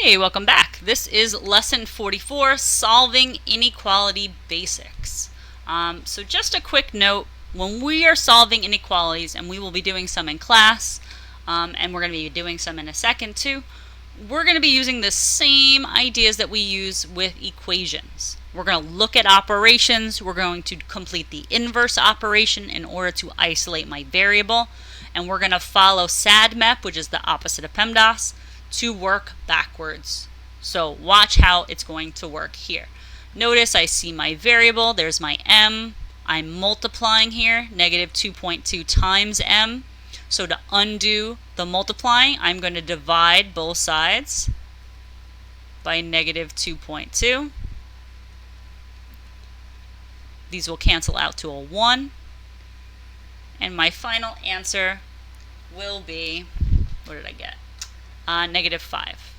Hey, welcome back. This is lesson 44, Solving Inequality Basics. So just a quick note, when we are solving inequalities, and we will be doing some in class, and we're going to be doing some in a second too, we're going to be using the same ideas that we use with equations. We're going to look at operations, we're going to complete the inverse operation in order to isolate my variable, and we're going to follow SADMEP, which is the opposite of PEMDAS, to work backwards. So watch how it's going to work here. Notice I see my variable, there's my m. I'm multiplying here, negative 2.2 times m. So to undo the multiplying, I'm going to divide both sides by negative 2.2. These will cancel out to a 1. And my final answer will be, what did I get? Negative 5.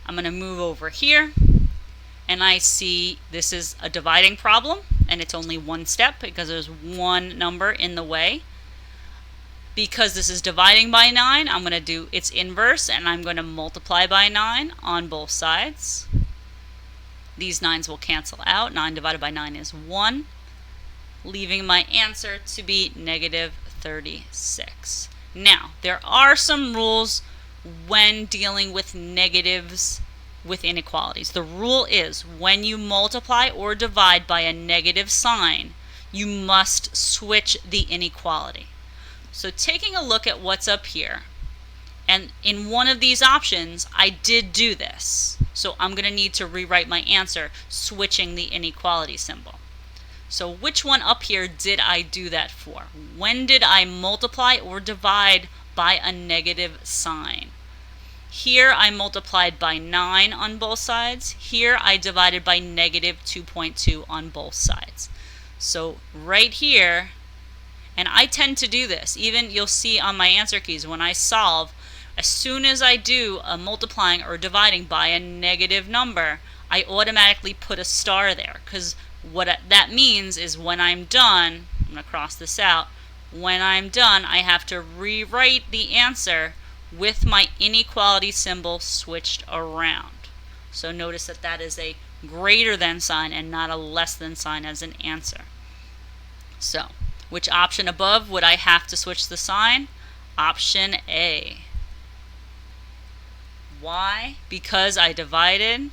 I'm going to move over here, and I see this is a dividing problem, and it's only one step because there's one number in the way. Because this is dividing by 9, I'm going to do its inverse, and I'm going to multiply by 9 on both sides. These 9s will cancel out. 9 divided by 9 is 1, leaving my answer to be negative 36. Now, there are some rules when dealing with negatives with inequalities. The rule is when you multiply or divide by a negative sign, you must switch the inequality. So taking a look at what's up here, and in one of these options, I did do this. So I'm going to need to rewrite my answer switching the inequality symbol. So which one up here did I do that for? When did I multiply or divide by a negative sign? Here I multiplied by 9 on both sides. Here I divided by negative 2.2 on both sides. So right here, and I tend to do this, even you'll see on my answer keys when I solve, as soon as I do a multiplying or dividing by a negative number, I automatically put a star there, because what that means is when I'm done, I'm going to cross this out, when I'm done I have to rewrite the answer with my inequality symbol switched around. So notice that that is a greater than sign and not a less than sign as an answer. So, which option above would I have to switch the sign? Option A. Why? Because I divided.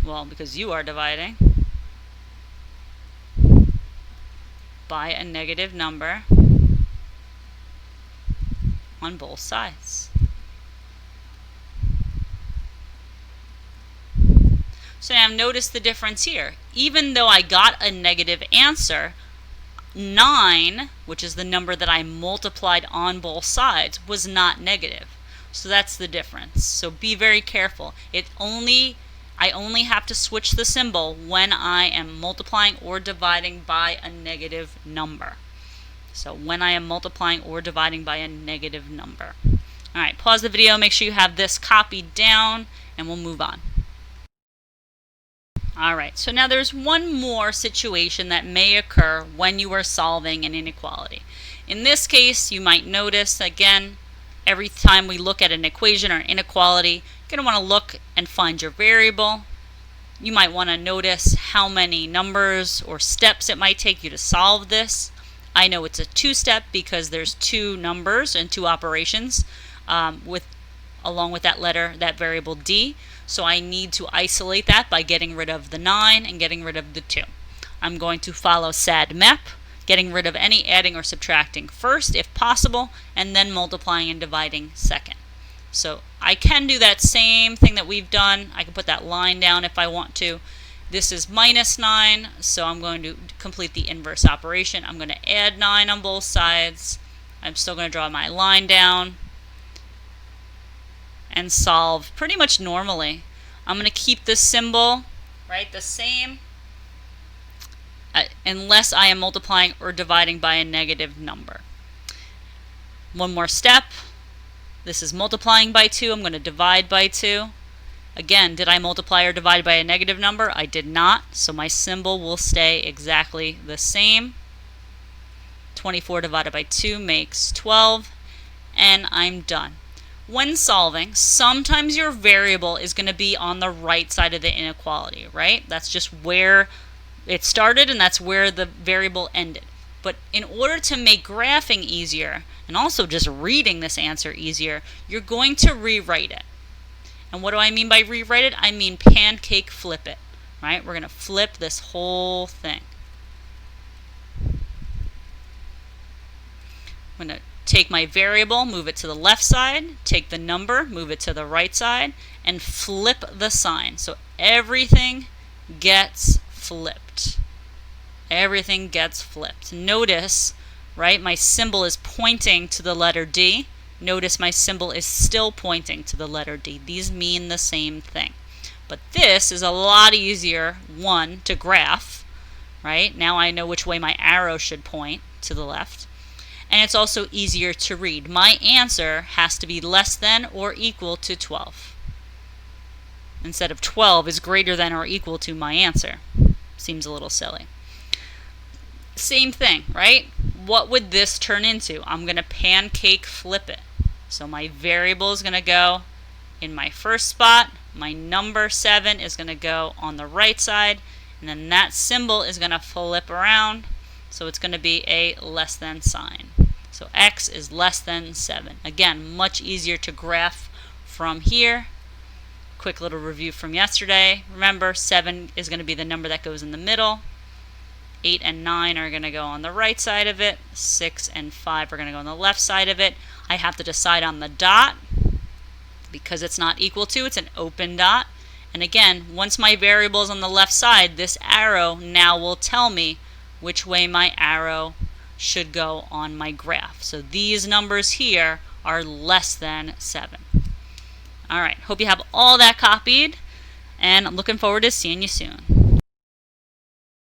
Well, because you are dividing by a negative number on both sides. So now notice the difference here. Even though I got a negative answer, 9, which is the number that I multiplied on both sides, was not negative. So that's the difference. So be very careful. I only have to switch the symbol when I am multiplying or dividing by a negative number. So when I am multiplying or dividing by a negative number. Alright, pause the video, make sure you have this copied down, and we'll move on. Alright, so now there's one more situation that may occur when you are solving an inequality. In this case, you might notice, again, every time we look at an equation or inequality, you're going to want to look and find your variable. You might want to notice how many numbers or steps it might take you to solve this. I know it's a 2-step because there's 2 numbers and 2 operations along with that letter, that variable d. So I need to isolate that by getting rid of the 9 and getting rid of the 2. I'm going to follow SADMEP, getting rid of any adding or subtracting first if possible, and then multiplying and dividing second. So I can do that same thing that we've done. I can put that line down if I want to. This is minus 9, so I'm going to complete the inverse operation. I'm going to add 9 on both sides. I'm still going to draw my line down and solve pretty much normally. I'm going to keep this symbol the same unless I am multiplying or dividing by a negative number. One more step. This is multiplying by 2. I'm going to divide by 2. Again, did I multiply or divide by a negative number? I did not, so my symbol will stay exactly the same. 24 divided by 2 makes 12, and I'm done. When solving, sometimes your variable is going to be on the right side of the inequality, right? That's just where it started and that's where the variable ended. But in order to make graphing easier, and also just reading this answer easier, you're going to rewrite it. And what do I mean by rewrite it? I mean pancake flip it, right? We're going to flip this whole thing. I'm going to take my variable, move it to the left side, take the number, move it to the right side, and flip the sign. So everything gets flipped. Everything gets flipped. Notice, right, my symbol is pointing to the letter D. Notice my symbol is still pointing to the letter D. These mean the same thing. But this is a lot easier, one, to graph, right? Now I know which way my arrow should point, to the left. And it's also easier to read. My answer has to be less than or equal to 12. Instead of 12 is greater than or equal to my answer. Seems a little silly. Same thing, right? What would this turn into? I'm going to pancake flip it. So my variable is going to go in my first spot. My number 7 is going to go on the right side. And then that symbol is going to flip around. So it's going to be a less than sign. So x is less than 7. Again, much easier to graph from here. Quick little review from yesterday. Remember, 7 is going to be the number that goes in the middle. 8 and 9 are going to go on the right side of it. 6 and 5 are going to go on the left side of it. I have to decide on the dot. Because it's not equal to, it's an open dot. And again, once my variable is on the left side, this arrow now will tell me which way my arrow should go on my graph. So these numbers here are less than 7. All right, hope you have all that copied, and I'm looking forward to seeing you soon.